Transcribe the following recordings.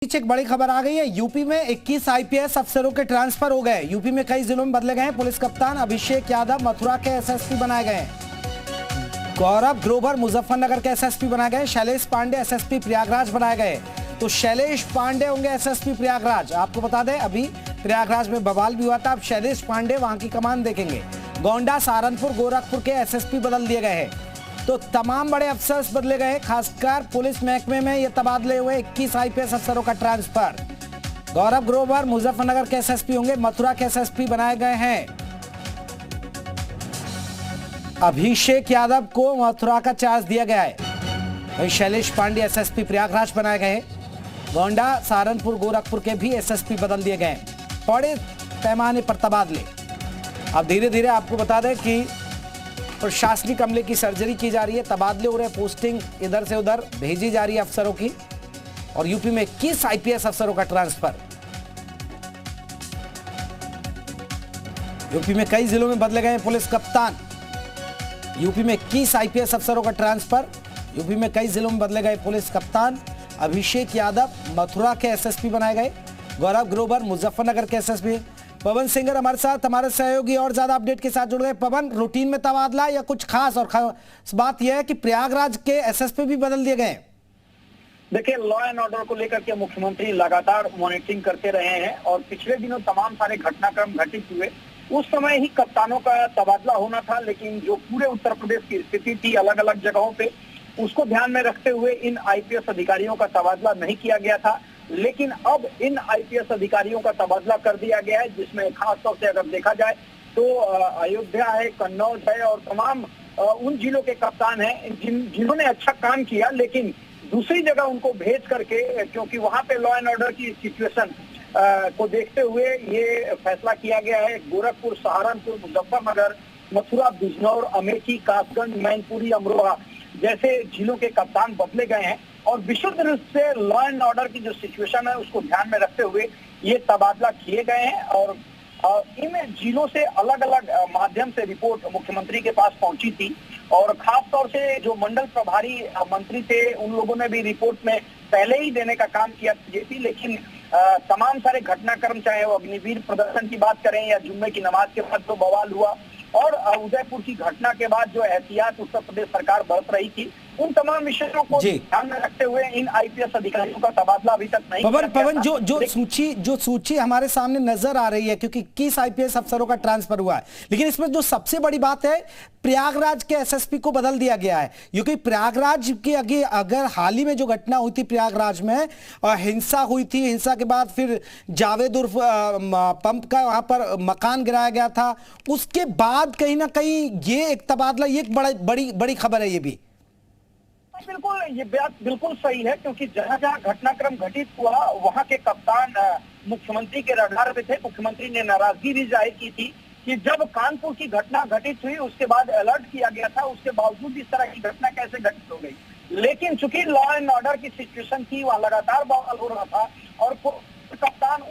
पीछे एक बड़ी खबर आ गई है। यूपी में 21 आईपीएस अफसरों के ट्रांसफर हो गए। यूपी में कई जिलों में बदले गए हैं। पुलिस कप्तान अभिषेक यादव मथुरा के एसएसपी बनाए गए हैं। गौरव ग्रोवर मुजफ्फरनगर के एसएसपी बनाए गए। शैलेश पांडे एसएसपी प्रयागराज बनाए गए। तो शैलेश पांडे होंगे एसएसपी प्रयागराज। आपको बता दें अभी प्रयागराज में बवाल भी हुआ था। अब शैलेश पांडे वहां की कमान देखेंगे। गोंडा, सहारनपुर, गोरखपुर के एसएसपी बदल दिए गए हैं। तो तमाम बड़े अफसर बदले गए। खासकर पुलिस महकमे में ये तबादले हुए। 21 आईपीएस अफसरों का ट्रांसफर। गौरव ग्रोवर मुजफ्फरनगर के एसएसपी होंगे। मथुरा के एसएसपी बनाए गए हैं। अभिषेक यादव को मथुरा का चार्ज दिया गया है। वहीं शैलेश पांडे एसएसपी प्रयागराज बनाए गए हैं। गोंडा, सहारनपुर, गोरखपुर के भी एसएसपी बदल दिए गए। बड़े पैमाने पर तबादले। अब धीरे धीरे आपको बता दें कि प्रशासनिक अमले की सर्जरी की जा रही है। तबादले हो रहे, पोस्टिंग इधर से उधर भेजी जा रही है अफसरों की। और यूपी में 21 आईपीएस अफसरों का ट्रांसफर। यूपी में कई जिलों में बदले गए पुलिस कप्तान। यूपी में 21 आईपीएस अफसरों का ट्रांसफर। यूपी में कई जिलों में बदले गए पुलिस कप्तान। अभिषेक यादव मथुरा के एसएसपी बनाए गए। गौरव ग्रोवर मुजफ्फरनगर के एसएसपी। पवन सिंगर हमारे साथ, हमारे सहयोगी और ज्यादा अपडेट के साथ जुड़ गए। पवन, रूटीन में तबादला या कुछ खास? और खास बात यह है कि प्रयागराज के एसएसपी भी बदल दिए गए। देखिए, लॉ एंड ऑर्डर को लेकर के मुख्यमंत्री लगातार मॉनिटरिंग करते रहे हैं और पिछले दिनों तमाम सारे घटनाक्रम घटित हुए। उस समय ही कप्तानों का तबादला होना था, लेकिन जो पूरे उत्तर प्रदेश की स्थिति थी अलग अलग जगहों पे, उसको ध्यान में रखते हुए इन आईपीएस अधिकारियों का तबादला नहीं किया गया था। लेकिन अब इन आईपीएस अधिकारियों का तबादला कर दिया गया है, जिसमें खासतौर से अगर देखा जाए तो अयोध्या है, कन्नौज है और तमाम उन जिलों के कप्तान हैं जिन्होंने अच्छा काम किया, लेकिन दूसरी जगह उनको भेज करके, क्योंकि वहां पे लॉ एंड ऑर्डर की सिचुएशन को देखते हुए ये फैसला किया गया है। गोरखपुर, सहारनपुर, मुजफ्फरनगर, मथुरा, बिजनौर, अमेठी, कासगंज, मैनपुरी, अमरोहा जैसे जिलों के कप्तान बदले गए हैं। और विशुद्ध रूप से लॉ एंड ऑर्डर की जो सिचुएशन है उसको ध्यान में रखते हुए ये तबादला किए गए हैं। और इन जिलों से अलग अलग माध्यम से रिपोर्ट मुख्यमंत्री के पास पहुंची थी और खास तौर से जो मंडल प्रभारी मंत्री थे उन लोगों ने भी रिपोर्ट में पहले ही देने का काम किया थी। लेकिन तमाम सारे घटनाक्रम, चाहे वो अग्निवीर प्रदर्शन की बात करें या जुम्मे की नमाज के बाद जो बवाल हुआ और उदयपुर की घटना के बाद जो एहतियात उत्तर प्रदेश सरकार बरत रही थी, उन तमाम विषयों को ध्यान में रखते हुए इन आईपीएस अधिकारियों का तबादला अभी तक नहीं। पवन, जो सूची हमारे सामने नजर आ रही है, क्योंकि 21 आईपीएस अफसरों का ट्रांसफर हुआ है, लेकिन इसमें जो सबसे बड़ी बात है, प्रयागराज के एसएसपी को बदल दिया गया है। क्योंकि प्रयागराज की अगर हाल ही में जो घटना हुई थी प्रयागराज में, हिंसा हुई थी, हिंसा के बाद फिर जावेद उर्फ पंप का वहां पर मकान गिराया गया था, उसके बाद कहीं ना कहीं ये एक तबादला, ये एक बड़ी खबर है। ये भी बिल्कुल, ये बात बिल्कुल सही है, क्योंकि जहां जहां घटनाक्रम घटित हुआ वहां के कप्तान मुख्यमंत्री के रडार पे थे। मुख्यमंत्री ने नाराजगी भी जाहिर की थी कि जब कानपुर की घटना घटित हुई उसके बाद अलर्ट किया गया था, उसके बावजूद इस तरह की घटना कैसे घटित हो गई। लेकिन चूंकि लॉ एंड ऑर्डर की सिचुएशन थी, वहां लगातार बवाल हो रहा था और कप्तान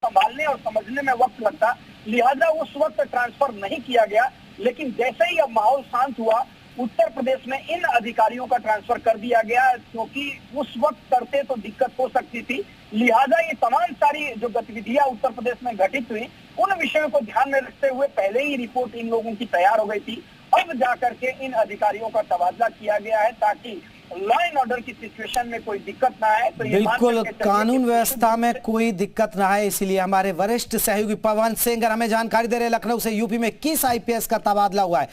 संभालने और समझने में वक्त लगता, लिहाजा उस वक्त ट्रांसफर नहीं किया गया। लेकिन जैसे ही अब माहौल शांत हुआ, उत्तर प्रदेश में इन अधिकारियों का ट्रांसफर कर दिया गया, क्योंकि उस वक्त करते तो दिक्कत हो सकती थी। लिहाजा ये तमाम सारी जो गतिविधियां उत्तर प्रदेश में घटित हुई, उन विषयों को ध्यान में रखते हुए पहले ही रिपोर्ट इन लोगों की तैयार हो गई थी। अब जाकर के इन अधिकारियों का तबादला किया गया है ताकि लॉ एंड ऑर्डर की सिचुएशन में कोई दिक्कत ना आए। तो बिल्कुल, कानून व्यवस्था में कोई दिक्कत ना आए, इसीलिए हमारे वरिष्ठ सहयोगी पवन सिंगर हमें जानकारी दे रहे लखनऊ से। यूपी में 21 आईपीएस का तबादला हुआ है।